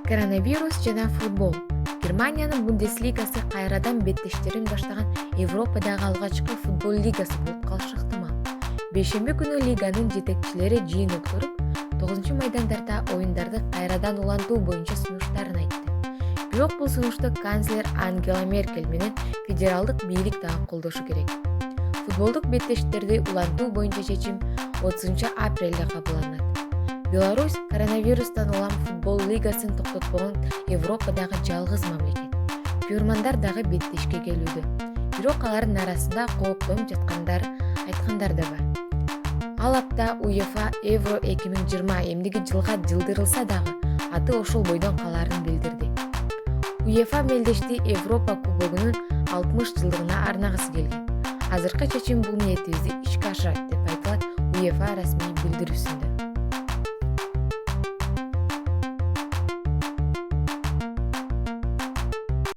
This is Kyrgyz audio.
Коронавирус жана футбол. Германиянын Бундеслигасы кайрадан беттештерин баштаган Европадагы алгачкы футбол лигасы болуп калышы ыктымал. Бейшемби күнү лиганын жетекчилери жыйын өткөрүп, 9-майдандарда оюндарды кайрадан улантуу боюнча сунуштарын айтты. Бирок бул сунушту канцлер Ангела Меркель менен федералдык бийлик дагы колдошу керек. Футболдук беттештерди улантуу боюнча чечим 30-апрелде кабылданат. Беларусь коронавирустан улам футбол лигасын токтотпогон Европадагы жалгыз мамлекет. Күйөрмандар дагы беттешке келүүдө. Бирок алардын арасында кооптонуп айткандар да бар. Ал апта УЕФА Евро 2020 эмдиги жылга жылдырылса дагы аты ошол бойдон калаарын билдирди. УЕФА мелдешти Европа кубогунун 60 жылдыгына арнагысы келген. Азыркы чечим бул ниетибизди ишке ашырат деп айтылат УЕФА расмий билдирүүсүндө.